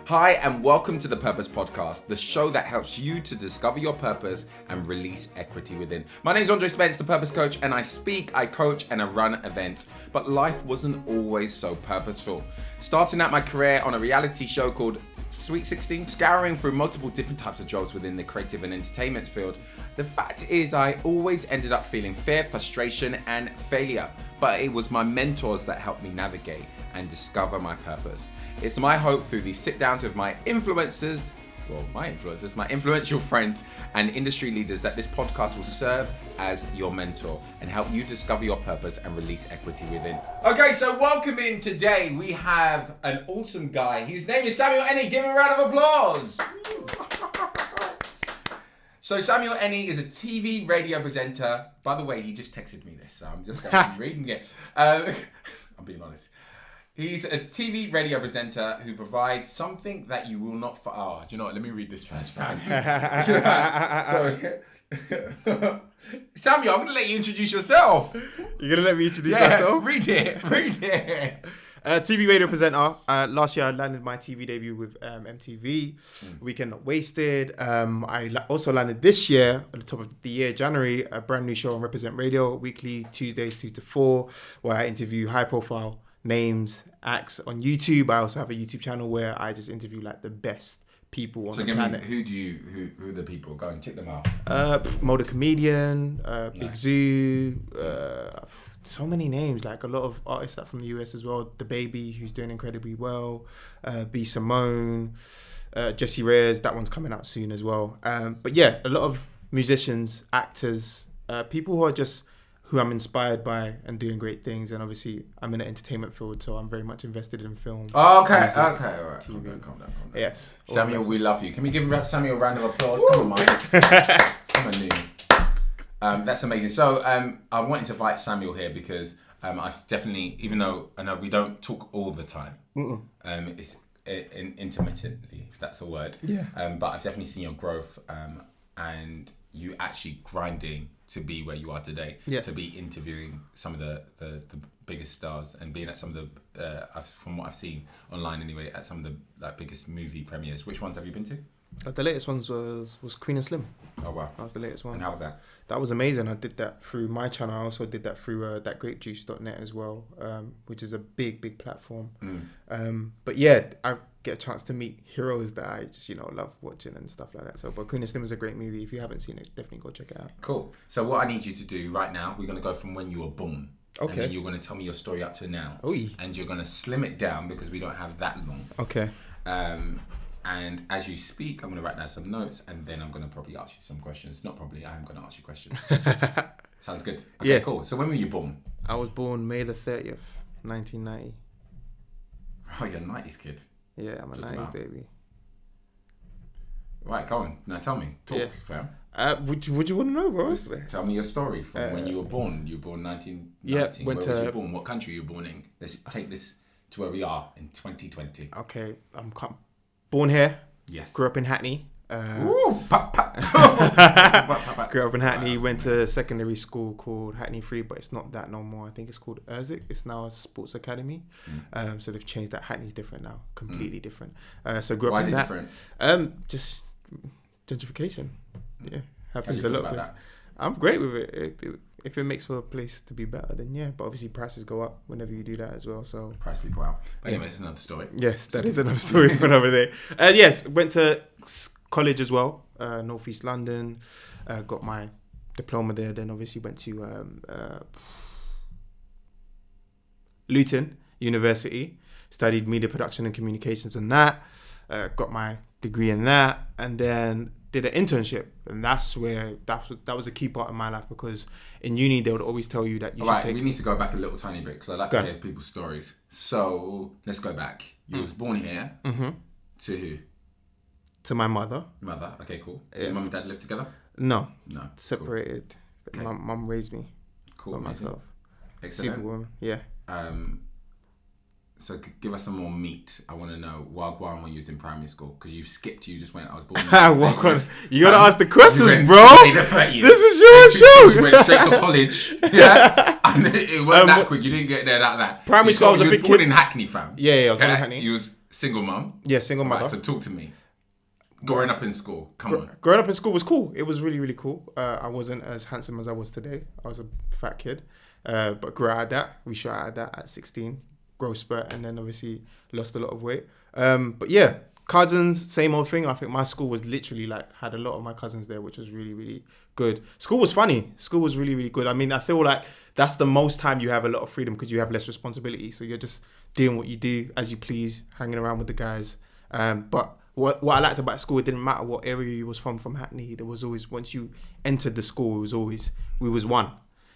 Hi, and welcome to the Purpose Podcast, the show that helps you to discover your purpose and release equity within. My name is Andre Spence, the Purpose Coach, and I speak, I coach, and I run events. But life wasn't always so purposeful. Starting out my career on a reality show called Sweet 16, scouring through multiple different types of jobs within the creative and entertainment field, the fact is I always ended up feeling fear, frustration, and failure. But it was my mentors that helped me navigate and discover my purpose. It's my hope through these sit-downs with my influential friends and industry leaders that this podcast will serve as your mentor and help you discover your purpose and release equity within. Okay, so welcome in today. We have an awesome guy. His name is Samuel Eni. Give him a round of applause. So Samuel Eni is a TV radio presenter. By the way, he just texted me this, so I'm just reading it. I'm being honest. He's a TV radio presenter who provides something that you will not... do you know what? Let me read this first, fam. Samuel, I'm going to let you introduce yourself. You're going to let me introduce myself? Read it. TV radio presenter. Last year, I landed my TV debut with MTV. Weekend Not Wasted. I also landed this year, at the top of the year, January, a brand new show on Reprezent Radio, weekly, Tuesdays 2 to 4, where I interview high-profile names, acts on YouTube. I also have a YouTube channel where I just interview like the best people on the planet. Who are the people? Go and tick them out. Mo the Comedian, nice. Big Zoo, so many names, like a lot of artists that from the US as well. The Baby, who's doing incredibly well, B Simone, Jessie Reyes, that one's coming out soon as well. But yeah, a lot of musicians, actors, people who are just who I'm inspired by and doing great things. And obviously I'm in the entertainment field, so I'm very much invested in film. Oh, okay, music, all right. Calm down. Yes. Samuel, we love you. Can we give Samuel a round of applause? Come on, Mike. Come on, Lee. That's amazing. So I wanted to invite Samuel here because I've definitely, even though I know we don't talk all the time, it's intermittently, if that's a word. Yeah. But I've definitely seen your growth and you actually grinding to be where you are today, to be interviewing some of the biggest stars and being at some of the, from what I've seen online anyway, at some of the biggest movie premieres. Which ones have you been to? The latest ones was Queen and Slim. Oh wow, that was the latest one. And how was that? That was amazing. I did that through my channel. I also did that through thatgrapejuice.net as well, which is a big platform. But yeah, I get a chance to meet heroes that I just love watching and stuff like that. So, but Queen and Slim is a great movie. If you haven't seen it, definitely go check it out. Cool. So what I need you to do right now, we're going to go from when you were born. Okay. And then you're going to tell me your story up to now. Oy. And you're going to slim it down because we don't have that long. Okay. And as you speak, I'm going to write down some notes and then I'm going to probably ask you some questions. Not probably, I am going to ask you questions. Sounds good. Okay, yeah. Cool. So when were you born? I was born May the 30th, 1990. Oh, you're a 90s kid. Yeah, I'm a 90s baby. Right, go on. Now tell me. Talk, fam. Would you want to know, bro? Just tell me your story from when you were born. You were born 1990. Yeah, where was you born? What country you were born in? Let's take this to where we are in 2020. Okay, I'm born here. Yes. Grew up in Hackney. Grew Grew up in Hackney. Went to secondary school called Hackney Free, but it's not that no more. I think it's called Urzic. It's now a sports academy. So they've changed that. Hackney's different now. Completely different. So grew up in that. Why is it different? Just gentrification. Yeah. Happens How do a you lot. feel about that? I'm great with it. If it makes for a place to be better, then yeah. But obviously prices go up whenever you do that as well. So price people out. But anyway, it's another story. Yes, that is another story for another day. Yes, went to college as well, North East London. Got my diploma there. Then obviously went to Luton University. Studied media production and communications and that. Got my degree in that, and then did an internship, and that's where that was a key part of my life, because in uni they would always tell you that you should take... we need to go back a little tiny bit because I like to hear people's stories. So let's go back. You was born here to who? To my mother. Mother, okay, cool. So your mum and dad live together? No, Cool. separated. Okay. My mum raised me. Cool, by myself. Excellent. Superwoman, yeah. So give us some more meat. I want to know Wagwan when you was in primary school, because you skipped. You just went. I was born. You gotta ask the questions, bro. This is your show. You went straight to college. Yeah, and it wasn't that quick. You didn't get there that. Primary school, I was a big born kid. in Hackney, fam. Yeah, I was born in Hackney. You was Single mum? Yeah, single mother. Right, so talk to me. Growing up in school, come on. Growing up in school was cool. It was really, really cool. I wasn't as handsome as I was today. I was a fat kid. But grew out of that. We shot out of that at 16. Growth spurt, and then obviously lost a lot of weight. But yeah, cousins, same old thing. I think my school was literally like, had a lot of my cousins there, which was really, really good. School was funny. School was really, really good. I mean, I feel like that's the most time you have a lot of freedom because you have less responsibility. So you're just doing what you do as you please, hanging around with the guys. But what I liked about school, it didn't matter what area you was from Hackney. There was always, once you entered the school, we was one.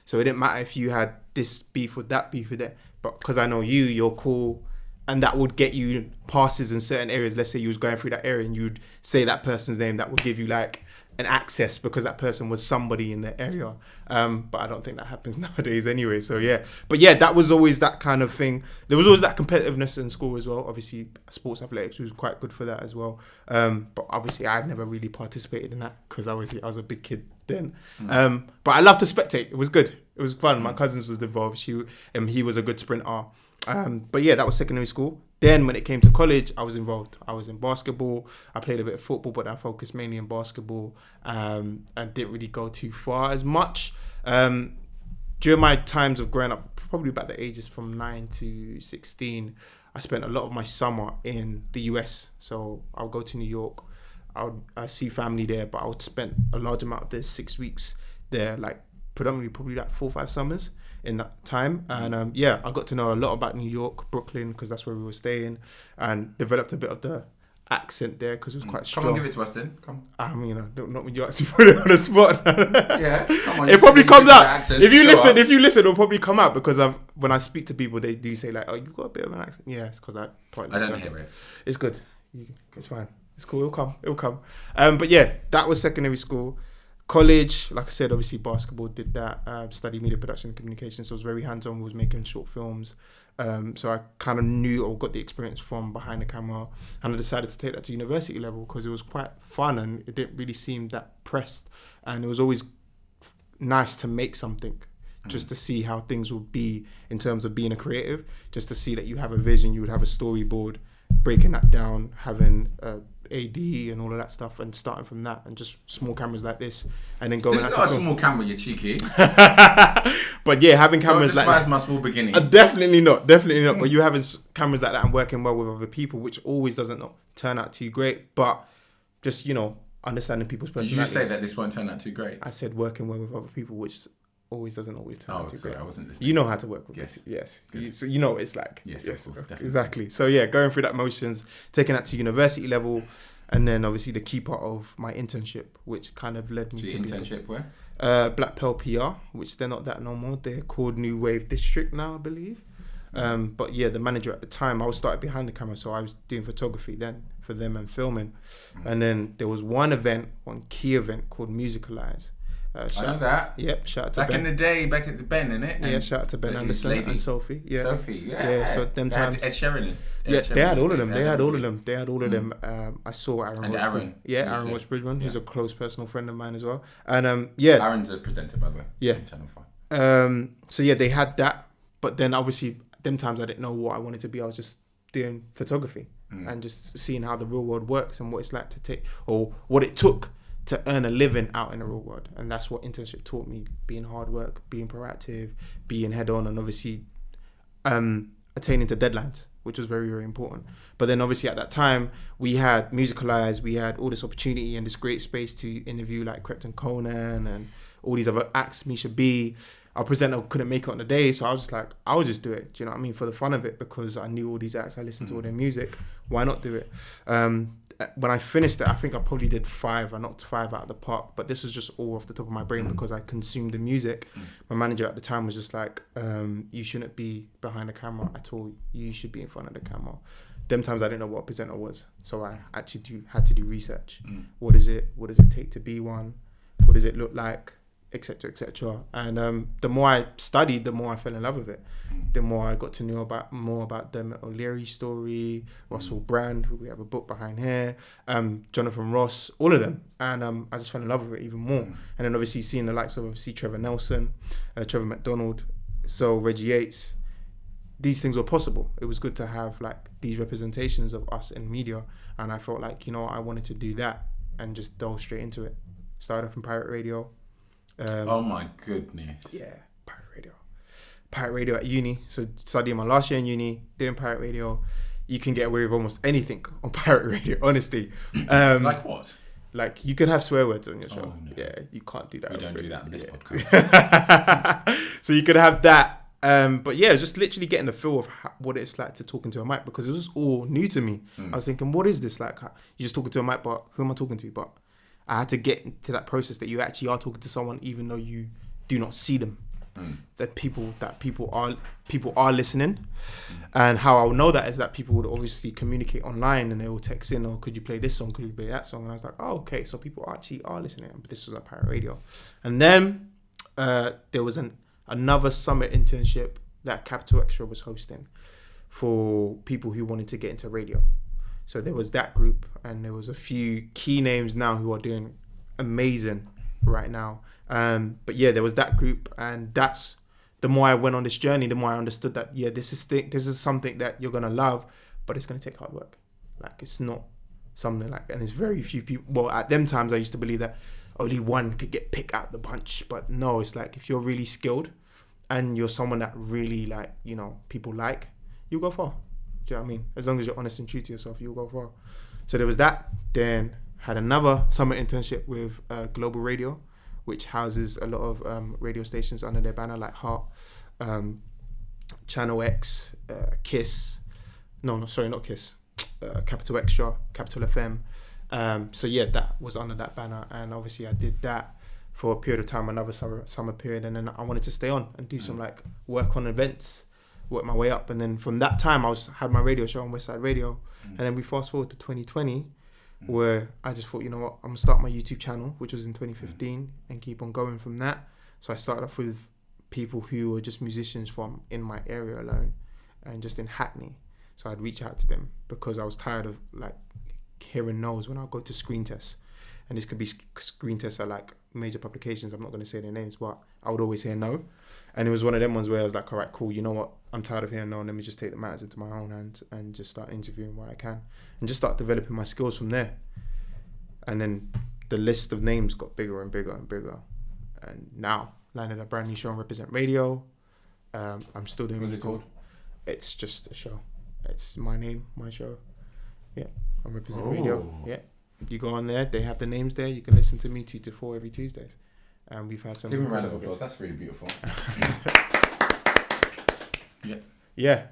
So it didn't matter if you had this beef or that beef or that. But because I know you're cool. And that would get you passes in certain areas. Let's say you was going through that area and you'd say that person's name. That would give you like an access because that person was somebody in the area. But I don't think that happens nowadays anyway. So yeah. But yeah, that was always that kind of thing. There was always that competitiveness in school as well. Obviously, sports athletics was quite good for that as well. But obviously, I never really participated in that because I was a big kid then. But I loved to spectate. It was good. It was fun. My cousins was involved. He was a good sprinter. But yeah, that was secondary school. Then when it came to college, I was involved. I was in basketball. I played a bit of football, but I focused mainly on basketball and didn't really go too far as much. During my times of growing up, probably about the ages from 9 to 16, I spent a lot of my summer in the US. So I'll go to New York. I see family there, but I would spend a large amount of the 6 weeks there, like predominantly probably like 4 or 5 summers in that time. And yeah, I got to know a lot about New York, Brooklyn, because that's where we were staying, and developed a bit of the accent there because it was quite strong. Come on, give it to us then. Come. I mean, not when you actually put it on the spot. Yeah, come on. It probably comes out. If you listen, it'll probably come out because when I speak to people, they do say like, "Oh, you've got a bit of an accent." Yeah, it's because I don't hear it. It's good. It's fine. It's cool. It'll come. But yeah, that was secondary school. College, like I said, obviously basketball, did that. Studied media production and communication, so I was very hands-on. Was making short films. So I kind of knew or got the experience from behind the camera, and I decided to take that to university level because it was quite fun and it didn't really seem that pressed, and it was always nice to make something just to see how things would be in terms of being a creative, just to see that you have a vision, you would have a storyboard, breaking that down, having AD and all of that stuff, and starting from that, and just small cameras like this, and then going. This is not a small camera, you cheeky. But yeah, having cameras like that. My small beginning. Definitely not. But you having cameras like that and working well with other people, which always doesn't turn out too great. But just understanding people's personalities. Did you say that this won't turn out too great? I said working well with other people, which doesn't always turn out too great. I wasn't listening. You know how to work with it. Yes. So you know what it's like. Yes, of course, definitely. Exactly. So yeah, going through that motions, taking that to university level, and then obviously the key part of my internship, which kind of led me to internship where? Black Pearl PR, which they're not that no more. They're called New Wave District now, I believe. But yeah, the manager at the time, I was started behind the camera, so I was doing photography then for them and filming. And then there was one key event called Musicalize. I know that. Yep, shout out to Ben. Back in the day, back at Ben, innit? Yeah, shout out to Ben Anderson and Sophie. Yeah. Sophie, yeah. Yeah, so them times. Ed Sheeran. Yeah, they had all of them. They had all of them. I saw Aaron. And Aaron. Yeah, Aaron Watch Bridgman, who's a close personal friend of mine as well. And yeah. Aaron's a presenter, by the way. Yeah. On Channel 5. So yeah, they had that. But then obviously, them times I didn't know what I wanted to be. I was just doing photography and just seeing how the real world works and what it's like to take, or what it took to earn a living out in the real world. And that's what internship taught me: being hard work, being proactive, being head on, and obviously attaining to deadlines, which was very, very important. But then obviously at that time we had Musicalize, we had all this opportunity and this great space to interview like Krypton Conan and all these other acts, Misha B. Our presenter couldn't make it on the day, so I was just like, I'll just do it. Do you know what I mean? For the fun of it, because I knew all these acts, I listened to all their music. Why not do it? When I finished it, I think I probably did 5. I knocked 5 out of the park, but this was just all off the top of my brain because I consumed the music. My manager at the time was just like, you shouldn't be behind the camera at all. You should be in front of the camera. Them times I didn't know what a presenter was, so I actually had to do research. What is it? What does it take to be one? What does it look like? Etc. etc. And the more I studied, the more I fell in love with it. The more I got to know more about the O'Leary story, Russell Brand, who we have a book behind here, Jonathan Ross, all of them, and I just fell in love with it even more. And then obviously seeing the likes of Trevor Nelson, Trevor McDonald, so Reggie Yates, these things were possible. It was good to have like these representations of us in media, and I felt like, you know, I wanted to do that and just dove straight into it. Started off in pirate radio. Oh my goodness. Yeah, pirate radio at uni. So studying my last year in uni, doing pirate radio. You can get away with almost anything on pirate radio, honestly. Like what? Like, you can have swear words on your show. Oh, no. Yeah, you can't do that. We don't do that on this podcast. So you could have that. But yeah, just literally getting the feel of what it's like to talk into a mic, because it was all new to me. I was thinking, what is this like? You just talking to a mic, but who am I talking to? But I had to get into that process that you actually are talking to someone, even though you do not see them. That people are listening. And how I'll know that is that people would obviously communicate online, and they will text in, or could you play this song, could you play that song? And I was like, oh, okay, so people actually are listening. But this was at pirate radio. And then there was another summer internship that Capital Extra was hosting for people who wanted to get into radio. So there was that group, and there was a few key names now who are doing amazing right now. But yeah, there was that group, and that's, the more I went on this journey, the more I understood that, yeah, this is something that you're gonna love, but it's gonna take hard work. Like, it's not something like, and it's very few people. Well, at them times I used to believe that only one could get picked out the bunch, but no, it's like, if you're really skilled and you're someone that really, like, you know, people like, you'll go far. Do you know what I mean? As long as you're honest and true to yourself, you'll go far. So there was that. Then had another summer internship with Global Radio, which houses a lot of radio stations under their banner, like Heart, Channel X, Kiss. No, sorry, not Kiss. Capital Extra, Capital FM. So yeah, that was under that banner, and obviously I did that for a period of time, another summer period, and then I wanted to stay on and do some like work on events, work my way up, and then from that time I had my radio show on Westside Radio, and then we fast forward to 2020. Where I just thought, you know what, I'm gonna start my YouTube channel, which was in 2015, and keep on going from that. So I started off with people who were just musicians from in my area alone, and just in Hackney. So I'd reach out to them because I was tired of like hearing no's when I go to screen tests. And this could be screen tests at like major publications. I'm not going to say their names, but I would always hear no. And it was one of them ones where I was like, all right, cool, you know what? I'm tired of hearing no. Let me just take the matters into my own hands and just start interviewing where I can. And just start developing my skills from there. And then the list of names got bigger and bigger and bigger. And now, landed a brand new show on Reprezent Radio. I'm still doing... What's it called? It's just a show. It's my name, my show. Yeah, on Reprezent Radio. Yeah. You go on there, they have the names there. You can listen to me 2 to 4 every Tuesdays. And we've had some... Give me a round of applause. That's really beautiful. Yeah. Yeah.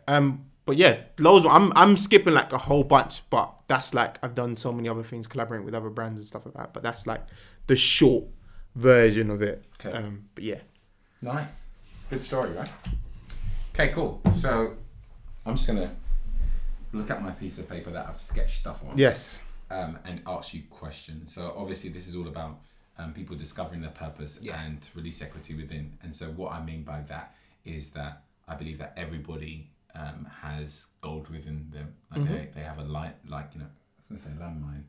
But yeah, loads. I'm skipping like a whole bunch, but that's like, I've done so many other things, collaborating with other brands and stuff like that. But that's like the short version of it. Okay. But yeah. Nice. Good story, right? Okay, cool. So I'm just gonna look at my piece of paper that I've sketched stuff on. Yes. And ask you questions. So obviously this is all about people discovering their purpose and release equity within. And so what I mean by that is that I believe that everybody has gold within them. Like they have a light, like, you know, I was gonna say landmine,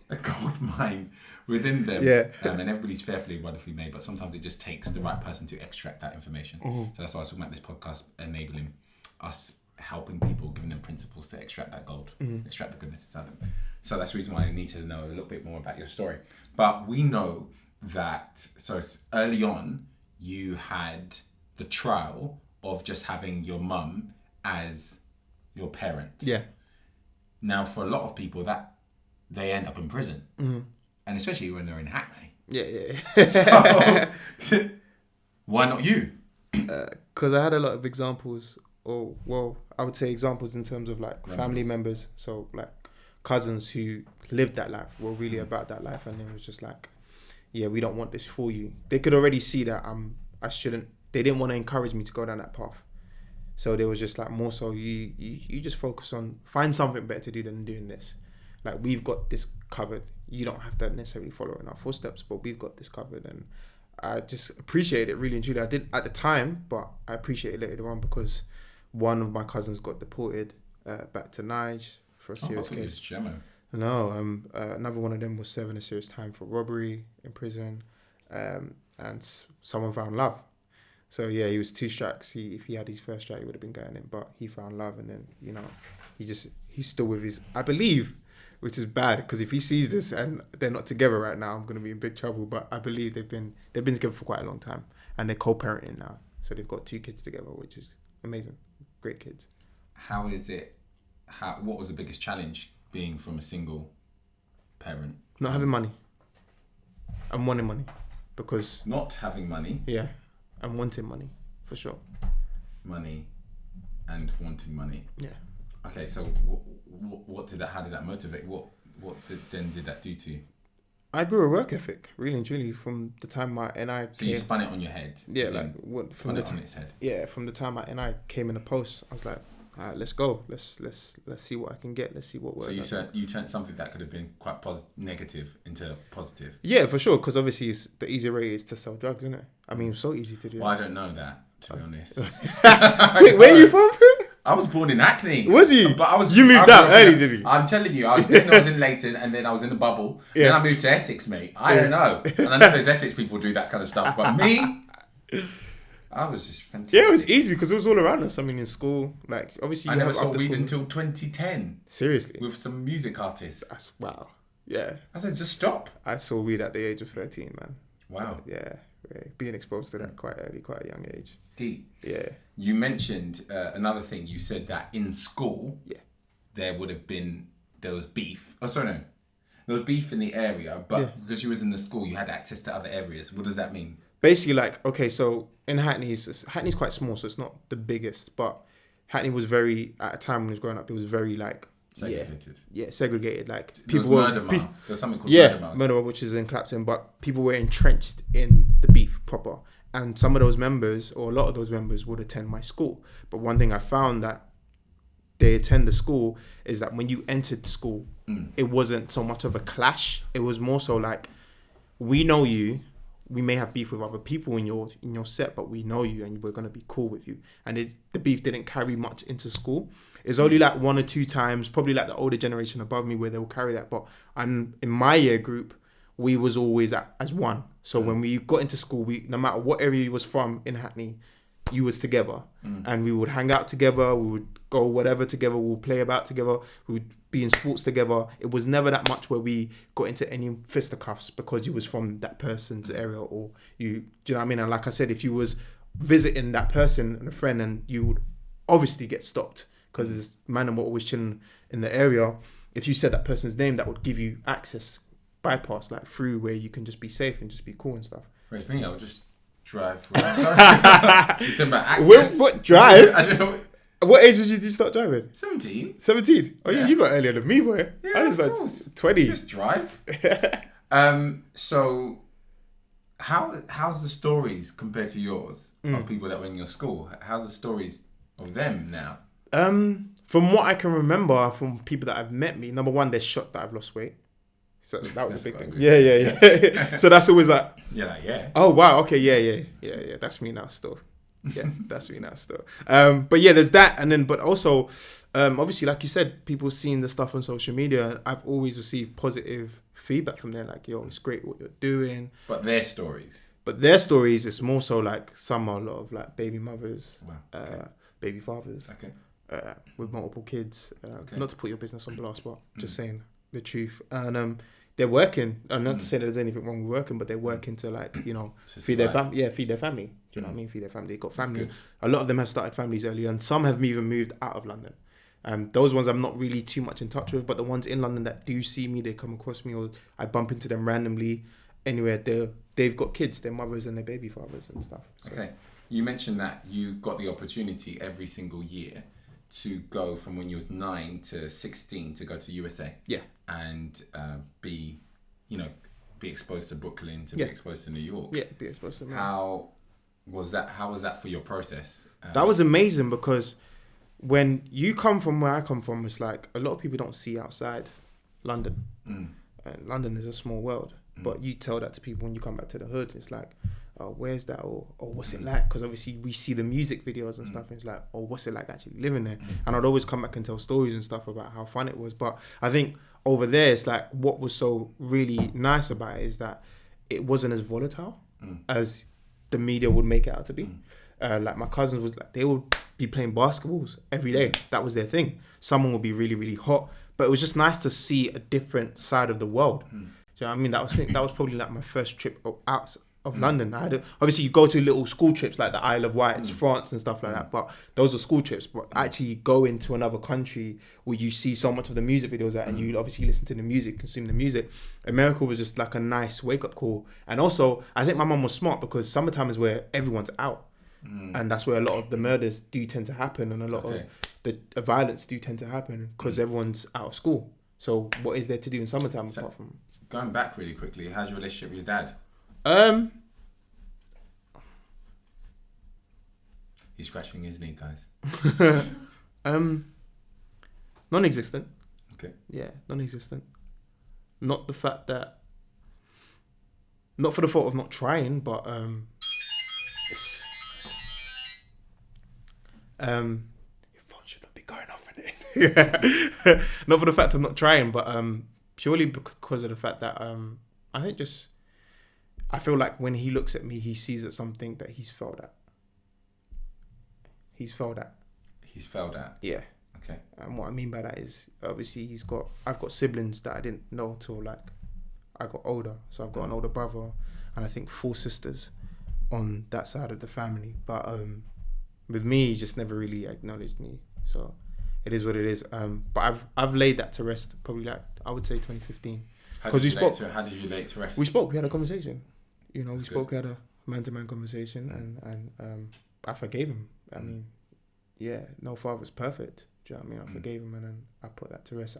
a gold mine within them. Yeah. And everybody's fearfully and wonderfully made, but sometimes it just takes the right person to extract that information. So that's why I was talking about this podcast enabling us, helping people, giving them principles to extract that gold, extract the goodness inside them. So that's the reason why I need to know a little bit more about your story. But we know that, so early on, you had the trial of just having your mum as your parent. Yeah. Now, for a lot of people, that they end up in prison. And especially when they're in Hackney. Yeah. So, why not you? Because I had a lot of examples, or, well, I would say examples in terms of like family members. So like cousins who lived that life, were really about that life, and it was just like, yeah, we don't want this for you. They could already see that I shouldn't. They didn't want to encourage me to go down that path. So they was just like, more so you just focus on, find something better to do than doing this. Like, we've got this covered. You don't have to necessarily follow in our footsteps, but we've got this covered. And I just appreciate it really and truly. I did at the time, but I appreciate it later on because one of my cousins got deported back to Niger for a serious case. No, another one of them was serving a serious time for robbery in prison, and someone found love. So yeah, he was 2 strikes. If he had his first strike, he would have been going in. But he found love, and then he's still with his. I believe, which is bad because if he sees this and they're not together right now, I'm gonna be in big trouble. But I believe they've been together for quite a long time, and they're co-parenting now. So they've got 2 kids together, which is amazing. Great kids. How is it? What was the biggest challenge being from a single parent? Not having money. I'm wanting money because not having money. Yeah. I'm wanting money, for sure. Money and wanting money. Yeah. Okay, so how did that motivate? What did that do to you? I grew a work ethic, really and truly, from the time my NI So you spun it on your head? Yeah, from the on its head. Yeah, from the time my NI came in the post, I was like, all right, let's go. Let's see what I can get. Let's see what works. So you turned something that could have been quite negative into positive. Yeah, for sure. Because obviously, the easy way is to sell drugs, isn't it? I mean, it's so easy to do. Well, I don't know that, to be honest. Wait, where are you from? I was born in Hackney. Was you? But You moved out early, did you? I'm telling you, I was in Leighton, and then I was in the bubble. Yeah. Then I moved to Essex, mate. I don't know. And I know those Essex people do that kind of stuff, but me, I was just fantastic. Yeah, it was easy because it was all around us. I mean, in school, like obviously, I never saw weed until 2010. Seriously, with some music artists. That's wow. Yeah, I said just stop. I saw weed at the age of 13, man. Wow. Yeah, being exposed to that quite early, quite a young age. Deep. Yeah. You mentioned another thing. You said that in school, there was beef. Oh, sorry, no. There was beef in the area, but because you was in the school, you had access to other areas. What does that mean? Basically, like, okay, so in Hackney's quite small, so it's not the biggest, but Hackney was very, at a time when I was growing up, it was very, like, segregated. Yeah, segregated. Like, people were... There's something called Murder Mile. Murder Mile, which is in Clapton, but people were entrenched in the beef proper. And some of those members, or a lot of those members, would attend my school. But one thing I found that they attend the school is that when you entered the school, it wasn't so much of a clash. It was more so like, we know you. We may have beef with other people in your set, but we know you and we're going to be cool with you. And the beef didn't carry much into school. It's only like 1 or 2 times, probably like the older generation above me where they'll carry that. But in my year group, we was always as one. So when we got into school, no matter what area you was from in Hackney, you was together. And we would hang out together. We would go whatever together. We would play about together. We would be in sports together. It was never that much where we got into any fisticuffs because you was from that person's area or do you know what I mean? And like I said, if you was visiting that person and a friend, and you would obviously get stopped because this man were always chilling in the area. If you said that person's name, that would give you access, bypass, like through where you can just be safe and just be cool and stuff. Whereas me, I would just drive. You're talking about access. What drive? I don't know. What age did you start driving? 17. 17? Oh yeah, you got earlier than me, boy. Yeah, I was like 20. Just drive. So how's the stories compared to yours of people that were in your school? How's the stories of them now? From what I can remember from people that have met me, number one, they're shocked that I've lost weight. So that was a big thing. Yeah. So that's always like, oh wow, okay, yeah. That's me now still. Yeah, that's me now still. But yeah, there's that, and then but also, obviously, like you said, people seeing the stuff on social media. I've always received positive feedback from there, like, yo, it's great what you're doing. But their stories, it's more so like some are a lot of like baby mothers, baby fathers, with multiple kids. Not to put your business on blast, but just saying the truth. And they're working. I'm not to say that there's anything wrong with working, but they're working to, like, you know, feed their family. Yeah, feed their family. Do you know what I mean? Feed their family. They've got family. A lot of them have started families early, and some have even moved out of London. Those ones I'm not really too much in touch with, but the ones in London that do see me, they come across me, or I bump into them randomly anywhere. They've got kids, their mothers and their baby fathers and stuff. So. Okay. You mentioned that you got the opportunity every single year to go from when you was 9 to 16 to go to USA. Yeah. And be exposed to Brooklyn, to be exposed to New York. Yeah, be exposed to America. How was that for your process? That was amazing, because when you come from where I come from, it's like a lot of people don't see outside London. And London is a small world. But you tell that to people when you come back to the hood, it's like, oh, where's that? Or what's it like? Because obviously we see the music videos and stuff, and it's like, oh, what's it like actually living there? And I'd always come back and tell stories and stuff about how fun it was. But I think over there, it's like, what was so really nice about it is that it wasn't as volatile as the media would make it out to be. Like my cousins was like, they would be playing basketballs every day. That was their thing. Someone would be really, really hot, but it was just nice to see a different side of the world. Do you know what I mean? That was probably like my first trip out of London. Obviously you go to little school trips like the Isle of Wight, France and stuff like that, but those are school trips. But actually go into another country where you see so much of the music videos and you obviously listen to the music, consume the music. America was just like a nice wake up call. And also I think my mum was smart because summertime is where everyone's out. And that's where a lot of the murders do tend to happen, and a lot of the violence do tend to happen because everyone's out of school. So what is there to do in summertime apart from... Going back really quickly, how's your relationship with your dad? He's scratching his knee, guys. Non-existent. Okay. Yeah, non-existent. Not the fact that... Not for the fault of not trying, but... It's... your phone should not be going off in it. Yeah. Not for the fact of not trying, but purely because of the fact that I think just I feel like when he looks at me, he sees it something that he's failed at. He's failed at. Yeah. Okay. And what I mean by that is obviously I've got siblings that I didn't know till like I got older. So I've got an older brother and I think 4 sisters on that side of the family. But with me, he just never really acknowledged me. So it is what it is. But I've laid that to rest probably like, I would say 2015. Because we spoke. How did you lay it to rest? We spoke. We had a conversation. You know, That's we spoke. We had a man-to-man conversation, and I forgave him. I mean, yeah, no father's perfect. Do you know what I mean? I forgave him, and then I put that to rest.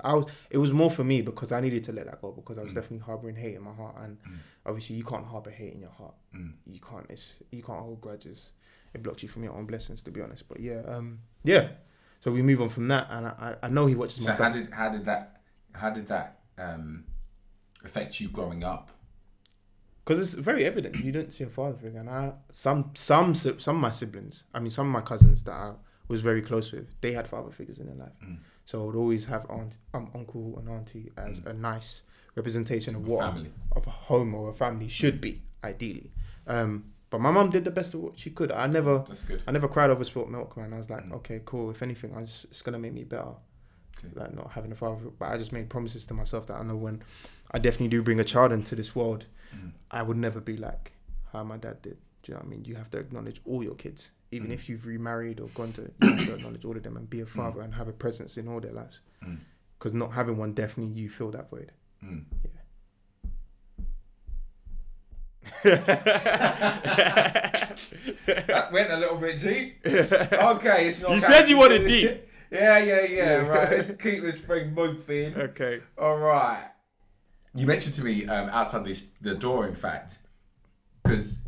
It was more for me because I needed to let that go because I was definitely harboring hate in my heart, and obviously you can't harbor hate in your heart. You can't. You can't hold grudges. It blocks you from your own blessings, to be honest. But yeah. So we move on from that, and I know he watches my stuff. So how did that affect you growing up? Because it's very evident you don't see a father figure, and some of my siblings, I mean some of my cousins that I was very close with, they had father figures in their life. So I would always have uncle and auntie as a nice representation of what of a home or a family should be ideally. But my mum did the best of what she could. That's good. I never cried over spilt milk, man. I was like, okay, cool. If anything, it's gonna make me better. Okay. Like not having a father, but I just made promises to myself that I know when I definitely do bring a child into this world, I would never be like how my dad did. Do you know what I mean? You have to acknowledge all your kids, even if you've remarried or gone to. You have to acknowledge all of them and be a father and have a presence in all their lives. Because not having one, definitely you fill that void. That went a little bit deep. Okay, it's not. You said you wanted deep. Yeah. Right, let's keep this thing moving. Okay. All right. You mentioned to me outside the door, in fact, because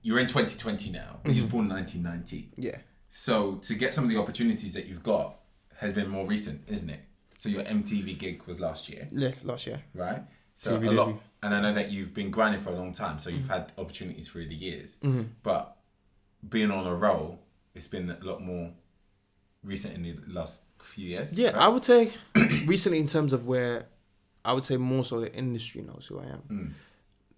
you're in 2020 now. You were born in 1990. Yeah. So to get some of the opportunities that you've got has been more recent, isn't it? So your MTV gig was last year. Yes, last year. Right. So TV a lot, debut. and I know that you've been grinding for a long time, so you've had opportunities through the years. But being on a roll, it's been a lot more recent in the last few years. Yeah, right? I would say recently in terms of where I would say more so the industry knows who I am.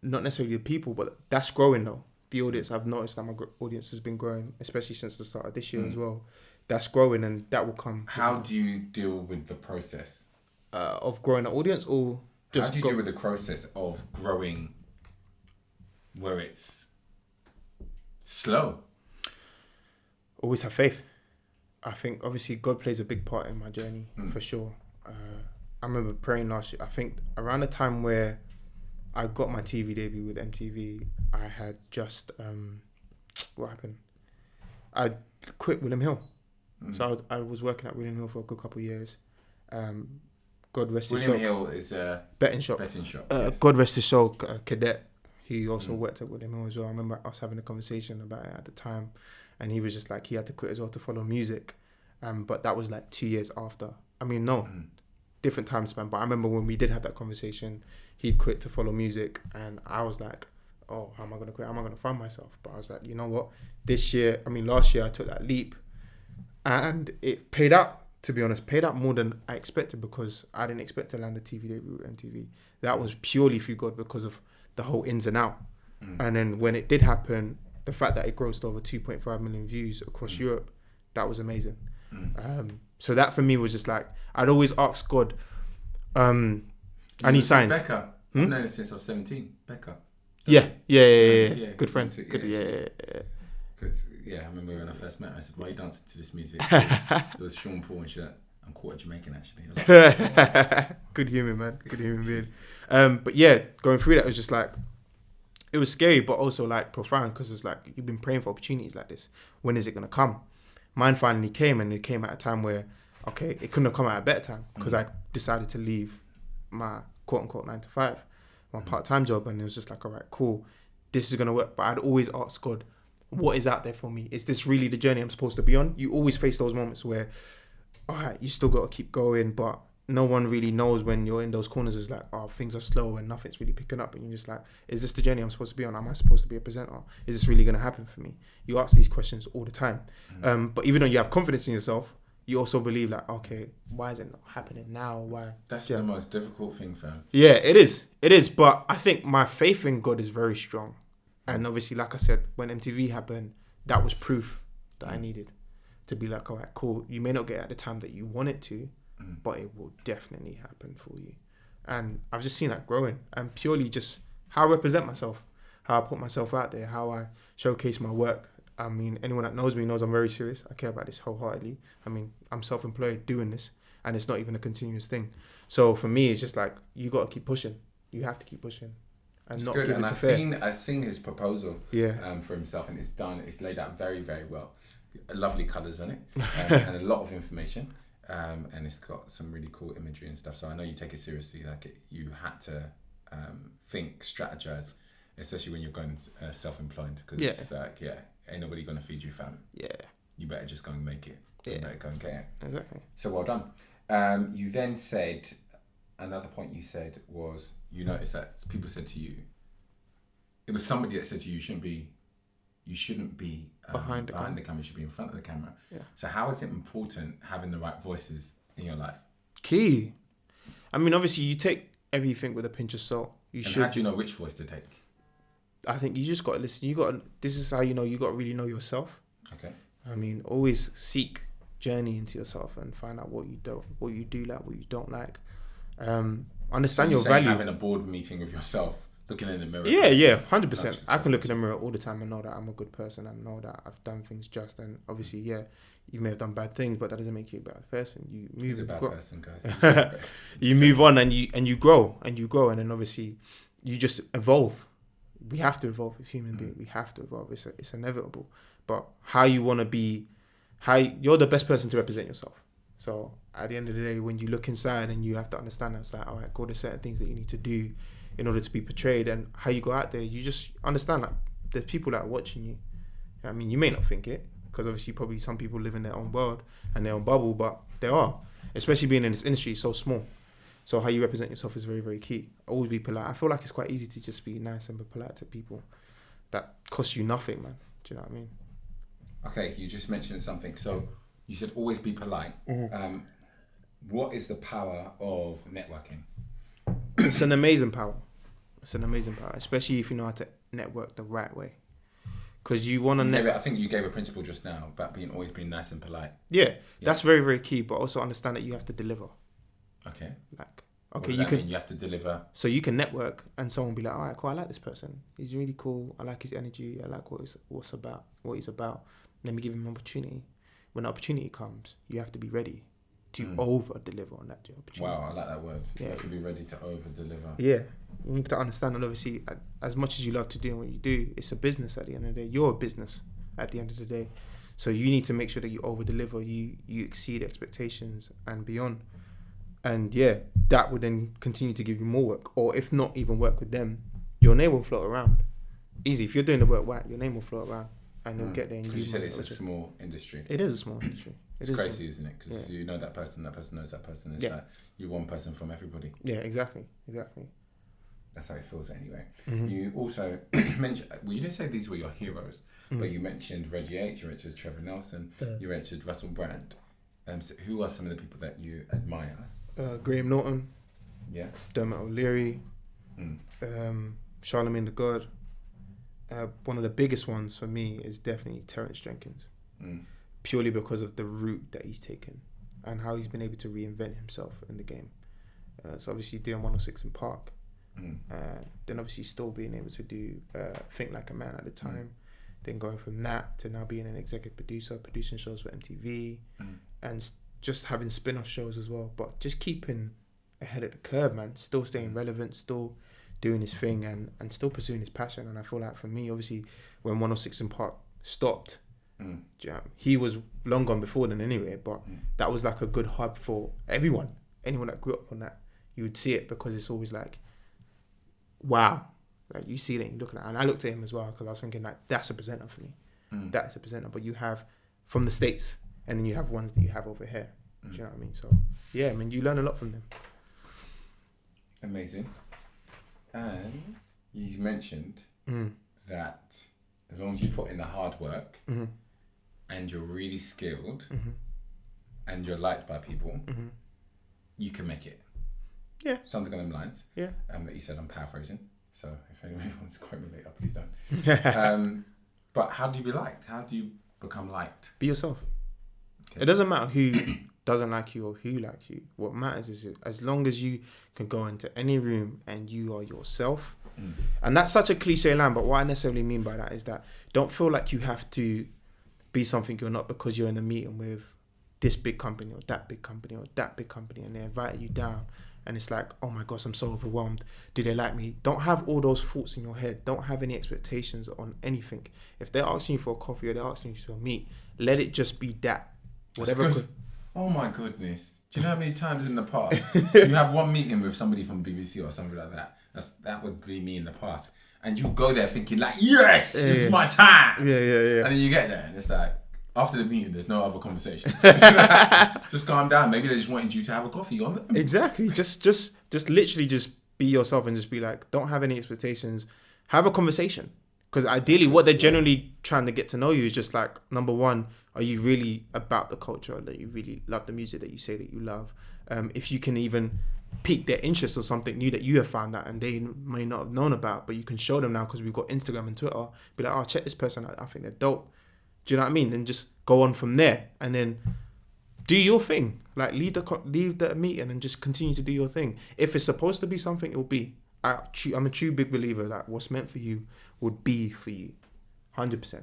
Not necessarily the people, but that's growing though. The audience, I've noticed that my audience has been growing, especially since the start of this year as well. That's growing, and that will come. How do you deal with the process of growing an audience, or just how do you deal with the process of growing where it's slow? Always have faith. I think obviously God plays a big part in my journey for sure. I remember praying last year. I think around the time where I got my TV debut with MTV, I had just what happened? I quit William Hill. So I was working at William Hill for a good couple of years. God rest his soul. William Hill is a betting shop. Yes. God rest his soul, Cadet. He also worked at William Hill as well. I remember us having a conversation about it at the time, and he was just like he had to quit as well to follow music. But that was like 2 years after. I mean, no, different time span. But I remember when we did have that conversation, he'd quit to follow music, and I was like, oh, how am I gonna quit? How am I gonna find myself? But I was like, you know what? Last year I took that leap, and it paid out. To be honest, paid out more than I expected because I didn't expect to land a TV debut with MTV. That was purely through God because of the whole ins and out. And then when it did happen, the fact that it grossed over 2.5 million views across Europe, that was amazing. So that for me was just like, I'd always ask God, I need signs. Becca. I've known her since I was 17. Becca. Yeah. Good friend. Good. Yeah, I remember when I first met her, I said, why are you dancing to this music? It was Sean Paul, and she was like, I'm quarter Jamaican, actually. I was like, good human, man. Good human being. But yeah, going through that was just like, it was scary, but also like profound, because it's like, you've been praying for opportunities like this. When is it going to come? Mine finally came, and it came at a time where, okay, it couldn't have come at a better time, because I decided to leave my quote unquote 9 to 5, my part-time job, and it was just like, all right, cool, this is going to work. But I'd always ask God, what is out there for me? Is this really the journey I'm supposed to be on? You always face those moments where, all right, you still got to keep going, but no one really knows when you're in those corners. It's like, oh, things are slow and nothing's really picking up, and you're just like, is this the journey I'm supposed to be on? Am I supposed to be a presenter? Is this really going to happen for me? You ask these questions all the time. But even though you have confidence in yourself, you also believe like, okay, why is it not happening now? Why? That's the most difficult thing, fam. Yeah, it is. But I think my faith in God is very strong. And obviously, like I said, when MTV happened, that was proof that I needed to be like, all right, cool. You may not get it at the time that you want it to, but it will definitely happen for you. And I've just seen that growing, and purely just how I represent myself, how I put myself out there, how I showcase my work. I mean, anyone that knows me knows I'm very serious. I care about this wholeheartedly. I mean, I'm self-employed doing this, and it's not even a continuous thing. So for me, it's just like, you got to keep pushing. You have to keep pushing. And it's not good. give And it to fair. I've seen his proposal for himself, and it's laid out very, very well. Lovely colours on it, and a lot of information, and it's got some really cool imagery and stuff. So I know you take it seriously. Like you had to think, strategize, especially when you're going self-employed, because it's like, ain't nobody gonna feed you, fam. Yeah, you better just go and make it. You better go and get it. Exactly. So well done. You then said, another point you said was, you noticed that people said to you, it was somebody that said to you, you shouldn't be behind the camera, you should be in front of the camera. Yeah. So how is it important having the right voices in your life? Key. I mean, obviously you take everything with a pinch of salt. How do you know which voice to take? I think you just got to listen. This is how you know, you got to really know yourself. Okay. I mean, always journey into yourself and find out what you do like, what you don't like. Understand your value. Having a board meeting with yourself, looking in the mirror. Yeah, 100%. I can look in the mirror all the time and know that I'm a good person and know that I've done things just. And obviously, you may have done bad things, but that doesn't make you a bad person. You move. He's a bad grow. person, guys. You move on and you grow, and then obviously you just evolve. We have to evolve as human beings. We have to evolve. It's inevitable. But how you want to be, you're the best person to represent yourself. So at the end of the day, when you look inside and you have to understand that, it's like, all right, go to certain things that you need to do in order to be portrayed, and how you go out there, you just understand that there's people that are watching you. I mean, you may not think it, because obviously probably some people live in their own world and their own bubble, but there are, especially being in this industry, it's so small. So how you represent yourself is very, very key. Always be polite. I feel like it's quite easy to just be nice and be polite to people. That costs you nothing, man. Do you know what I mean? Okay, you just mentioned something. So you said always be polite. Mm-hmm. What is the power of networking? It's an amazing power. Especially if you know how to network the right way. Because you want to I think you gave a principle just now about always being nice and polite. Yeah, that's very, very key. But also understand that you have to deliver. Okay. You have to deliver. So you can network and someone be like, all right, cool, I like this person. He's really cool. I like his energy. I like what he's about. Let me give him an opportunity. When the opportunity comes, you have to be ready to over-deliver on that opportunity. Wow, I like that word. You have to be ready to over-deliver. Yeah. You need to understand that obviously, as much as you love to do what you do, it's a business at the end of the day. You're a business at the end of the day. So you need to make sure that you over-deliver, you exceed expectations and beyond. And that would then continue to give you more work. Or if not even work with them, your name will float around. Easy. If you're doing the work right, your name will float around. And you'll get there. Because you said it's a small industry. It is a small industry. It's crazy, isn't it? Because you know that person knows that person. It's like you're one person from everybody. Yeah, exactly. That's how it feels anyway. Mm-hmm. You also mentioned, you didn't say these were your heroes, but you mentioned Reggie H, you mentioned Trevor Nelson, you mentioned Russell Brand. So who are some of the people that you admire? Graham Norton. Yeah. Dermot O'Leary. Charlemagne the God. one of the biggest ones for me is definitely Terence Jenkins, purely because of the route that he's taken and how he's been able to reinvent himself in the game. So obviously doing 106 in Park, then obviously still being able to do Think Like a Man at the time, then going from that to now being an executive producer, producing shows for MTV, and just having spin-off shows as well, but just keeping ahead of the curve, man, still staying relevant, still doing his thing and still pursuing his passion. And I feel like for me, obviously, when 106 in Park stopped, he was long gone before then anyway, but that was like a good hub for anyone that grew up on that. You would see it because it's always like, wow, like you see it and you look at it. And I looked at him as well because I was thinking like, that's a presenter for me. That's a presenter. But you have from the States and then you have ones that you have over here. Do you know what I mean? So yeah, I mean, you learn a lot from them. Amazing. And you mentioned that as long as you put in the hard work and you're really skilled and you're liked by people, you can make it. Yeah. Something on them lines. Yeah. That you said, I'm paraphrasing. So if anyone wants to quote me later, please don't. But how do you be liked? How do you become liked? Be yourself. Okay. It doesn't matter who doesn't like you or who likes you. What matters is as long as you can go into any room and you are yourself. And that's such a cliche line, but what I necessarily mean by that is that don't feel like you have to be something you're not because you're in a meeting with this big company or that big company or that big company and they invite you down and it's like, oh my gosh, I'm so overwhelmed. Do they like me? Don't have all those thoughts in your head. Don't have any expectations on anything. If they're asking you for a coffee or they're asking you for a meet, let it just be that. Whatever. Oh my goodness. Do you know how many times in the past you have one meeting with somebody from BBC or something like that? That would be me in the past. And you go there thinking like, yes, it's my time. Yeah. And then you get there and it's like, after the meeting, there's no other conversation. Just calm down. Maybe they just wanted you to have a coffee on them. Exactly. Just literally just be yourself and just be like, don't have any expectations. Have a conversation. Because ideally, what they're generally trying to get to know you is just like, number one, are you really about the culture? That you really love the music that you say that you love? If you can even pique their interest or something new that you have found out and they may not have known about, but you can show them now because we've got Instagram and Twitter. Be like, oh, check this person out. I think they're dope. Do you know what I mean? Then just go on from there and then do your thing. Like leave the meeting and just continue to do your thing. If it's supposed to be something, it will be. I'm a true big believer that what's meant for you would be for you, 100%.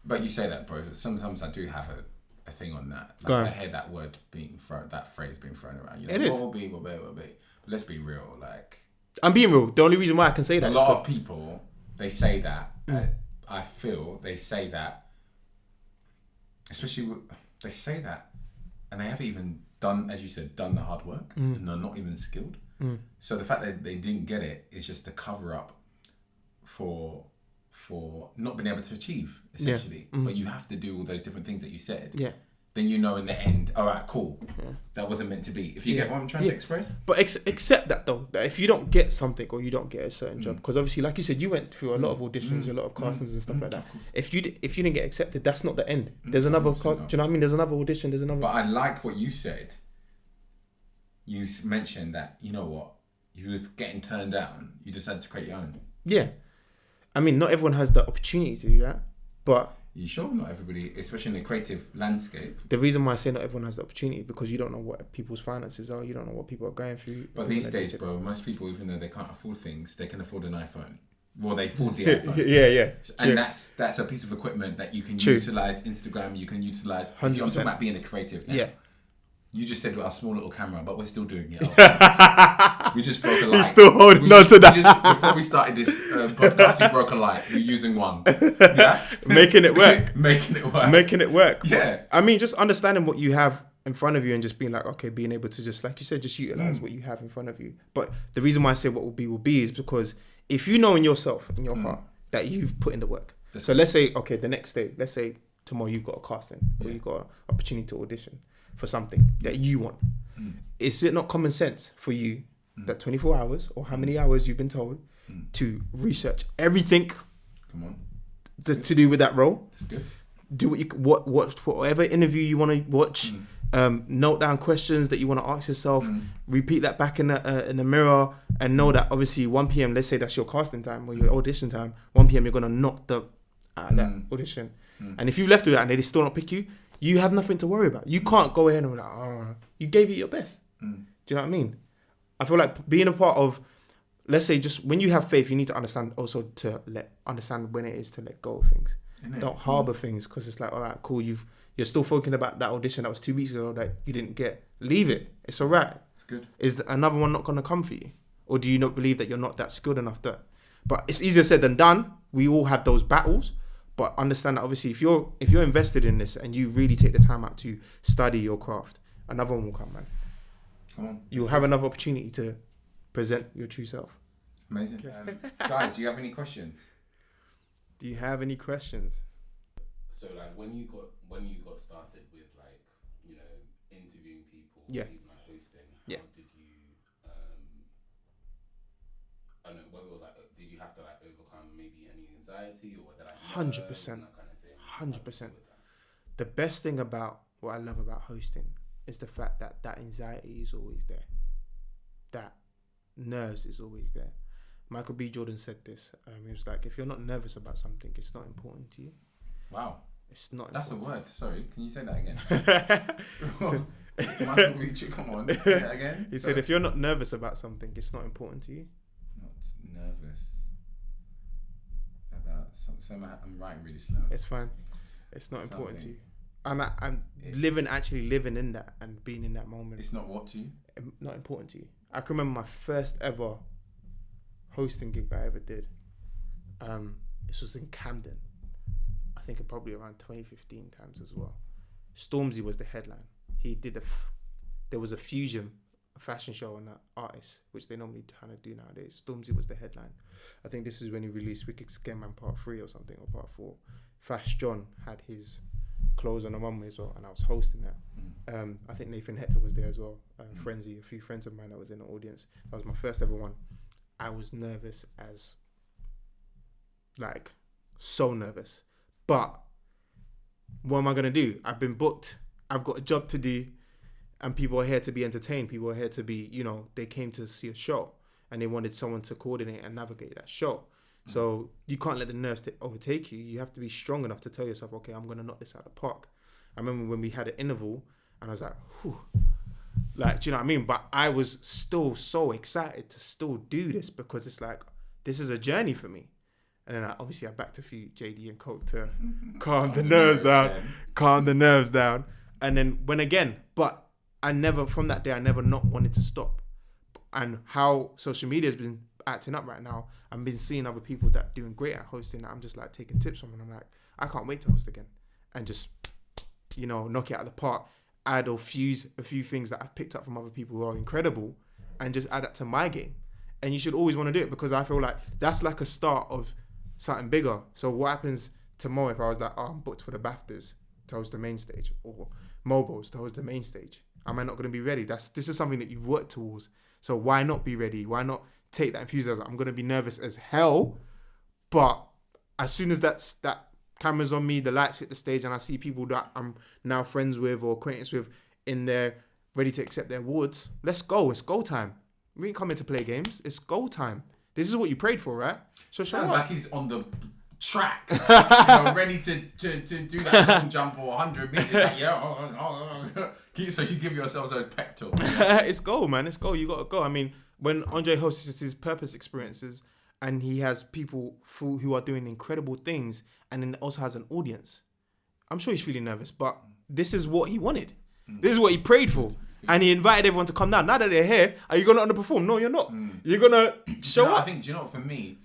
But you say that, bro. Sometimes I do have a thing on that. Like I hear that word being thrown, that phrase being thrown around. You know, it is. Will be. But let's be real. Like I'm being real. The only reason why I can say that a lot of people they say that. I feel they say that. Especially, they say that, and they haven't even done, as you said, done the hard work, and they're not even skilled. So the fact that they didn't get it is just a cover up for not being able to achieve, essentially. But you have to do all those different things that you said. Yeah. Then you know in the end, all right, cool. Yeah. That wasn't meant to be. If you get what I'm trying to express. But accept that though, that if you don't get something or you don't get a certain job, because obviously, like you said, you went through a lot of auditions, a lot of castings and stuff like that. If you didn't get accepted, that's not the end. There's another. Do you know what I mean? There's another audition. There's another. But I like what you said. You mentioned that you know what, you was getting turned down. You decided to create your own. Yeah, I mean, not everyone has the opportunity to do that, but. You sure? Not everybody, especially in the creative landscape. The reason why I say not everyone has the opportunity is because you don't know what people's finances are. You don't know what people are going through. But these days, bro, most people, even though they can't afford things, they can afford an iPhone. Well, they afford the iPhone. Yeah. And that's a piece of equipment that you can utilize. Instagram, you can utilize. 100%. I'm talking about being a creative now. Yeah. You just said with our small little camera, but we're still doing it. We just broke a light. He's still holding on to that. Before we started this podcast, we broke a light. We're using one. Yeah? Making it work. Making it work. Yeah. I mean, just understanding what you have in front of you and just being like, okay, being able to just, like you said, just utilize what you have in front of you. But the reason why I say what will be is because if you know in yourself, in your heart, that you've put in the work. So let's say, okay, the next day, let's say tomorrow you've got a casting or you've got an opportunity to audition for something that you want. Is it not common sense for you that 24 hours or how many hours you've been told to research everything to do with that role? That's good. Do what watch whatever interview you want to watch, Note down questions that you want to ask yourself. Repeat that back in the mirror, and know that obviously 1 p.m. Let's say that's your casting time or your audition time. 1 p.m. you're gonna knock that audition. And if you left with that and they still not pick you, you have nothing to worry about. You can't go ahead and be like, oh, you gave it your best. Do you know what I mean? I feel like being a part of, let's say, just when you have faith, you need to understand also to understand when it is to let go of things. Don't harbor things, because it's like, all right, cool, you're still thinking about that audition that was 2 weeks ago that you didn't get. Leave it. It's all right. It's good. Is another one not going to come for you? Or do you not believe that you're not that skilled enough to? But it's easier said than done. We all have those battles. But understand that obviously if you're invested in this and you really take the time out to study your craft, another one will come, man. Come on. You'll have another opportunity to present your true self. Amazing. Guys, do you have any questions? Do you have any questions? So like when you got started with like, you know, interviewing people, even like hosting, how did you I don't know whether it was like, did you have to like overcome maybe any anxiety or whether like 100%. that kind of thing? 100%. The best thing about what I love about hosting is the fact that anxiety is always there. That nerves is always there. Michael B. Jordan said this. He was like, if you're not nervous about something, it's not important to you. Wow. It's not. That's important. a word. Sorry, can you say that again? Michael B. Come on, say that again. He said, if you're not nervous about something, it's not important to you. Not nervous about something. I'm writing really slow. It's fine. It's not important to you. And I'm living in that and being in that moment. It's not what to you? Not important to you. I can remember my first ever hosting gig that I ever did. This was in Camden. I think probably around 2015 times as well. Stormzy was the headline. He did there was a fusion, a fashion show on that artist, which they normally kind of do nowadays. Stormzy was the headline. I think this is when he released Wicked Scam Man Part 3 or something, or Part 4. Fast John had his clothes on the runway as well, and I was hosting that. I think Nathan Hector was there as well. Frenzy, a few friends of mine that was in the audience. That was my first ever one. I was nervous as, like, so nervous. But what am I gonna do? I've been booked. I've got a job to do, and people are here to be entertained. People are here to be, they came to see a show, and they wanted someone to coordinate and navigate that show. So you can't let the nerves overtake you. You have to be strong enough to tell yourself, okay, I'm going to knock this out of the park. I remember when we had an interval and I was like, whew. Like, do you know what I mean? But I was still so excited to still do this because it's like, this is a journey for me. And then obviously I backed a few JD and Coke to calm the nerves down. And then but from that day, I never not wanted to stop. And how social media has been acting up right now, I've been seeing other people that are doing great at hosting that I'm just like taking tips from, and I'm like, I can't wait to host again and just, knock it out of the park, add or fuse a few things that I've picked up from other people who are incredible and just add that to my game. And you should always want to do it because I feel like that's like a start of something bigger. So what happens tomorrow if I was like, I'm booked for the BAFTAs to host the main stage or Mobiles to host the main stage? Am I not going to be ready? This is something that you've worked towards. So why not be ready? Why not take that enthusiasm? I'm going to be nervous as hell, but as soon as that camera's on me, the lights hit the stage, and I see people that I'm now friends with or acquaintance with in there ready to accept their awards, let's go. It's go time. We ain't coming to play games. It's go time. This is what you prayed for, right? So sounds like he's on the track, ready to do that long jump or 100 meters. Like, so you give yourselves a pep talk. It's go, man. It's go. You got to go. I mean, when Andre hosts his purpose experiences and he has people who are doing incredible things and then also has an audience, I'm sure he's feeling nervous, but this is what he wanted. This is what he prayed for. And he invited everyone to come down. Now that they're here, are you going to underperform? No, you're not. You're going to show up. I think, for me,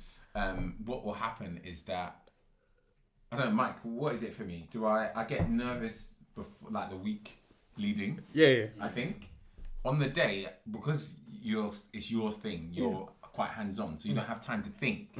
what will happen is that, I don't know, Mike, what is it for me? Do I get nervous before, like the week leading? Yeah. I think on the day, because it's your thing, you're quite hands-on, so you don't have time to think.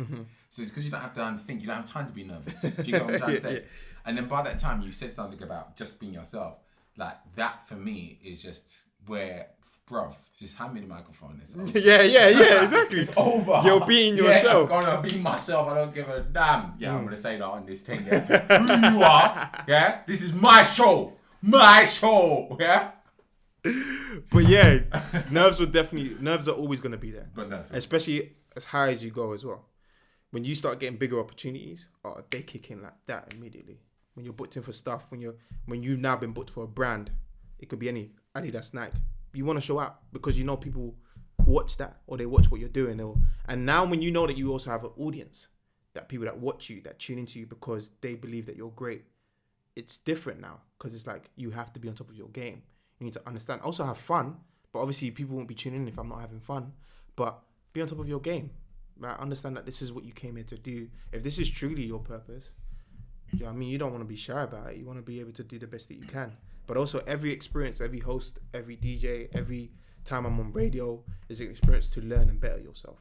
So it's because you don't have time to think, you don't have time to be nervous. Do you get what I'm trying to say? Yeah. And then by that time, you said something about just being yourself. Like that for me is just where, bruv, just hand me the microphone. It's over. Yeah, exactly. It's over. You're being yourself. I'm gonna be myself. I don't give a damn. Yeah, I'm gonna say that on this thing. Yeah. Who you are? Yeah. This is my show. Yeah. But yeah, nerves are always going to be there. But that's especially as high as you go as well. When you start getting bigger opportunities, they kick in like that immediately. When you're booked in for stuff, when you've now been booked for a brand, it could be any Adidas, Nike. You want to show up because you know people watch that, or they watch what you're doing. And now when you know that you also have an audience, that people that watch you, that tune into you because they believe that you're great, it's different now because it's like you have to be on top of your game. You need to understand. Also have fun, but obviously people won't be tuning in if I'm not having fun. But be on top of your game. Right? Understand that this is what you came here to do. If this is truly your purpose, you know what I mean? You don't want to be shy about it. You want to be able to do the best that you can. But also every experience, every host, every DJ, every time I'm on radio is an experience to learn and better yourself.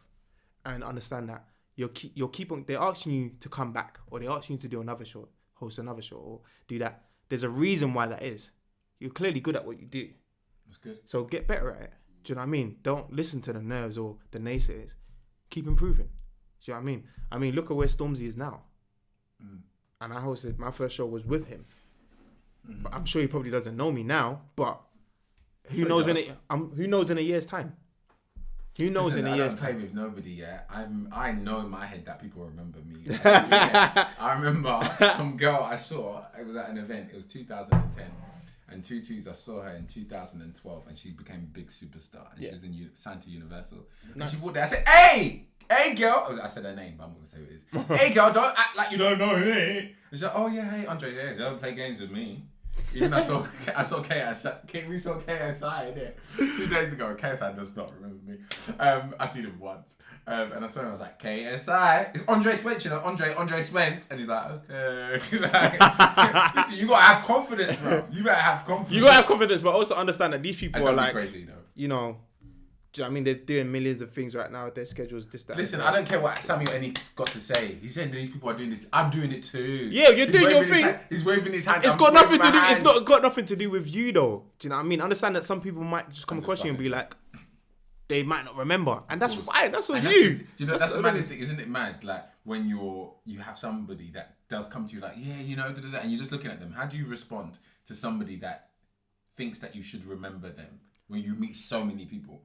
And understand that you'll keep on, they're asking you to come back, or they're asking you to do another show, host another show, or do that. There's a reason why that is. You're clearly good at what you do. That's good. So get better at it. Do you know what I mean? Don't listen to the nerves or the naysayers. Keep improving. Do you know what I mean? I mean, look at where Stormzy is now. And I hosted, my first show was with him. But I'm sure he probably doesn't know me now, but who knows in a year's time? Who knows in a year's time? I don't play with nobody yet. I know in my head that people remember me. Like, yeah. I remember some girl I saw, it was at an event, it was 2010. And Tutu's, I saw her in 2012, and she became a big superstar. And she was signed to Universal. Nice. And she walked there. I said, hey girl. I said her name, but I'm not going to say who it is. Hey girl, don't act like you don't know me. And she's like, oh yeah, hey Andre, yeah, don't play games with me. Even I saw KSI, we saw KSI there 2 days ago. KSI does not remember me. I seen him once. And I saw him, I was like, KSI, it's Andre Spence, you know, Andre Spence. And he's like, okay. Listen, you gotta have confidence, bro. You gotta have confidence. But also understand that these people are like, crazy, though. You know, I mean, they're doing millions of things right now. Their schedules, this, that. Listen, I don't care what Samuel Eni got to say. He's saying these people are doing this. I'm doing it too. Yeah, you're doing your thing. He's waving his hand. It's got nothing to do. It's not got nothing to do with you, though. Do you know what I mean? Understand that some people might just come across you and be like, they might not remember, and that's fine. That's on you. You know, that's the maddest thing, isn't it? Mad, like when you have somebody that does come to you, like, yeah, you know, and you're just looking at them. How do you respond to somebody that thinks that you should remember them when you meet so many people?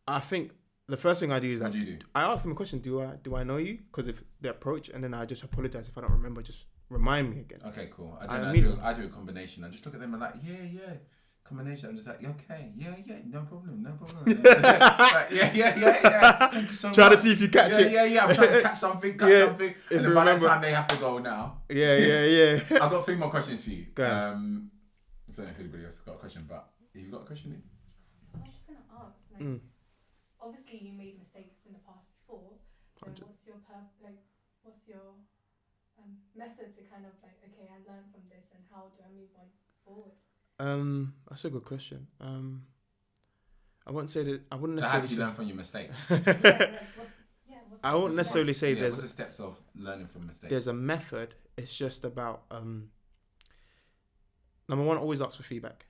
I think the first thing I do is what do you do? I ask them a question. Do I know you? Because if they approach, and then I just apologize if I don't remember. Just remind me again. Okay, cool. I do a combination. I just look at them and like, yeah. Combination. I'm just like, okay, yeah, no problem. Like, yeah. Thank you so much. Try to see if you catch it. Yeah. I'm trying to catch something. And then by the time they have to go now. Yeah. I've got 3 more questions for you. Go ahead. I don't know if anybody else has got a question, but have you got a question? I was just gonna ask, like, obviously you made mistakes in the past before. So what's your method to kind of like, okay, I learned from this, and how do I move on forward? That's a good question. I wouldn't say that. I wouldn't so necessarily. How do you learn from your mistakes? I wouldn't necessarily say there's. What's the steps of learning from mistakes? There's a method. It's just about number one, always ask for feedback,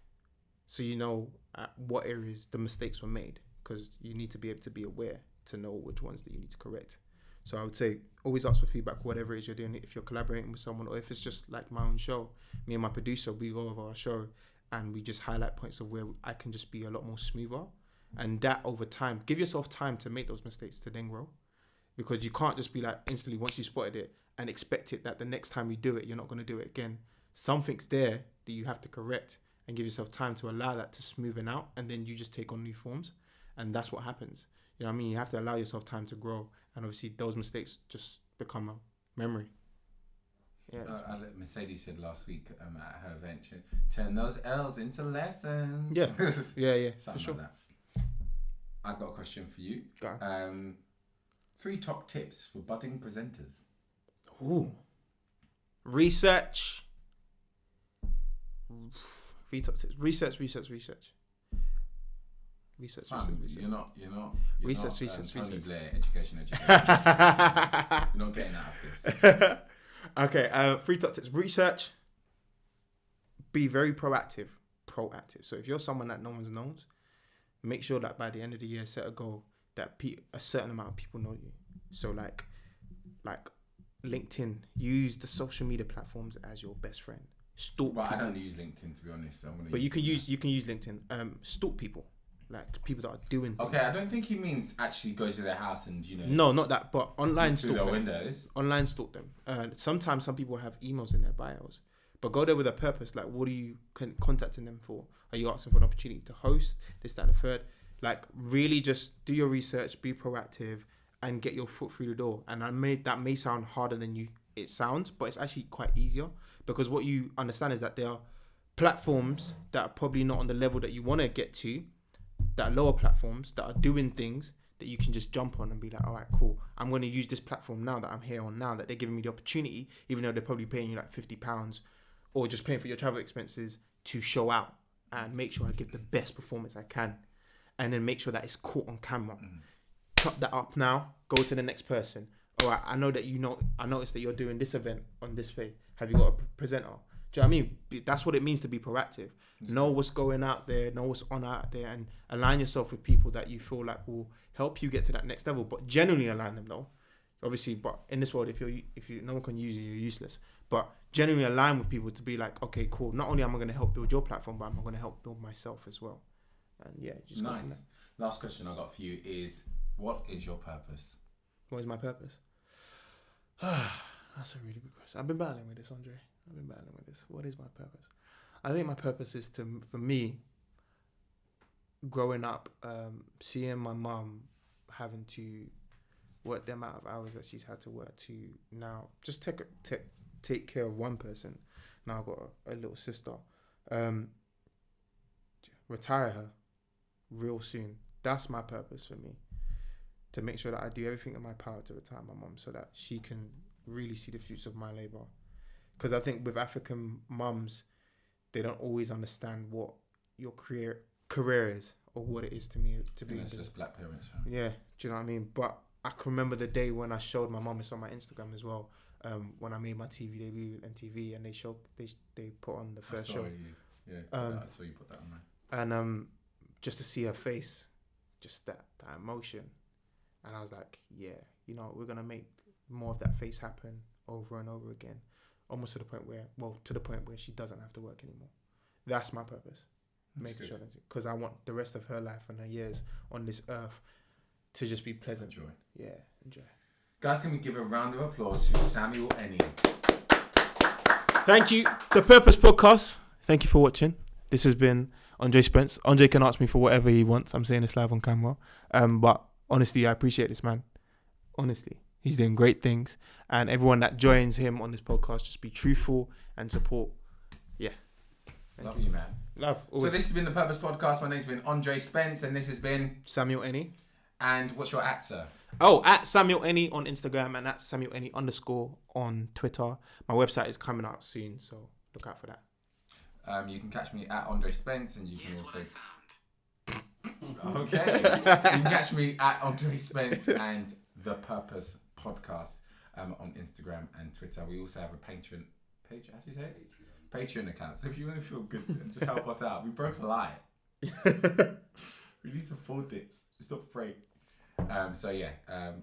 so you know at what areas the mistakes were made, because you need to be able to be aware to know which ones that you need to correct. So I would say always ask for feedback, whatever it is you're doing. If you're collaborating with someone, or if it's just like my own show, me and my producer, we go over our show and we just highlight points of where I can just be a lot more smoother. And that over time, give yourself time to make those mistakes to then grow, because you can't just be like instantly once you spotted it and expect it that the next time you do it, you're not going to do it again. Something's there that you have to correct, and give yourself time to allow that to smoothen out, and then you just take on new forms. And that's what happens. You know what I mean? You have to allow yourself time to grow. And obviously those mistakes just become a memory. Yeah. Mercedes said last week at her event, turn those L's into lessons. Yeah. Something for sure. like that. I've got a question for you. Go on. 3 top tips for budding presenters. Ooh. Research. 3 top tips. Research. You're not research. Tony Blair, education. You're not getting out of this. Okay, 3 top tips. Research. Be very proactive. So if you're someone that no one knows, make sure that by the end of the year, set a goal that a certain amount of people know you. So like LinkedIn, use the social media platforms as your best friend. stalk But people. I don't use LinkedIn, to be honest. But you can use LinkedIn. Stalk people, like people that are doing things. Okay, I don't think he means actually go to their house and No, not that. But online through stalk their them. windows. Online stalk them. Sometimes some people have emails in their bios, but go there with a purpose. Like, what are you contacting them for? Are you asking for an opportunity to host this, that, and the third? Like, really, just do your research, be proactive, and get your foot through the door. And that may sound harder than it sounds, but it's actually quite easier, because what you understand is that there are platforms that are probably not on the level that you want to get to, that are lower platforms that are doing things that you can just jump on and be like, all right, cool. I'm going to use this platform now that I'm here on now, that they're giving me the opportunity, even though they're probably paying you like £50 or just paying for your travel expenses, to show out and make sure I give the best performance I can, and then make sure that it's caught on camera. Chop that up now, go to the next person. All right, I noticed that you're doing this event on this way. Have you got a presenter? Do you know what I mean? That's what it means to be proactive. Know what's going out there, know what's on out there, and align yourself with people that you feel like will help you get to that next level. But genuinely align them, though. Obviously, but in this world, if you no one can use you, you're useless. But genuinely align with people to be like, okay, cool. Not only am I going to help build your platform, but I'm going to help build myself as well. And yeah, just nice. Last question I got for you is, what is your purpose? What is my purpose? That's a really good question. I've been battling with this, Andre. What is my purpose? I think my purpose is for me, growing up, seeing my mum having to work the amount of hours that she's had to work to now just take care of one person. Now I've got a little sister. Retire her real soon. That's my purpose for me. To make sure that I do everything in my power to retire my mum, so that she can really see the fruits of my labour. Because I think with African mums, they don't always understand what your career is, or what it is to me to be. It's just black parents. Huh? Yeah, do you know what I mean? But I can remember the day when I showed my mum, it's on my Instagram as well, when I made my TV debut with MTV, and they put on the first show. I saw you put that on there. And just to see her face, just that emotion. And I was like, yeah, we're going to make more of that face happen over and over again. Almost to the point where she doesn't have to work anymore. That's my purpose. Making sure that, because I want the rest of her life and her years on this earth to just be pleasant. Enjoy. Yeah, enjoy. Guys, can we give a round of applause to Samuel Eni? Thank you. The Purpose Podcast. Thank you for watching. This has been Andre Spence. Andre can ask me for whatever he wants. I'm saying this live on camera. But honestly, I appreciate this man. Honestly, he's doing great things. And everyone that joins him on this podcast, just be truthful and support. Yeah. Love you, man. Love. So Always. this has been the Purpose Podcast. My name's been Andre Spence, and this has been Samuel Eni. And what's your @ sir? Oh, at Samuel Eni on Instagram and at Samuel Eni _ on Twitter. My website is coming out soon, so look out for that. You can catch me at Andre Spence, and you can also. Okay. You can catch me at Andre Spence and The Purpose Podcast on Instagram and Twitter. We also have a Patreon page. How do you say it? Patreon account. So if you want to feel good and just help us out, we broke a lie. We need to afford this. It's not free.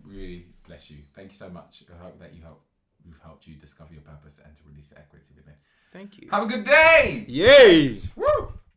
Really bless you. Thank you so much. I hope that we've helped you discover your purpose and to release the equity within. Thank you. Have a good day. Yay! Woo!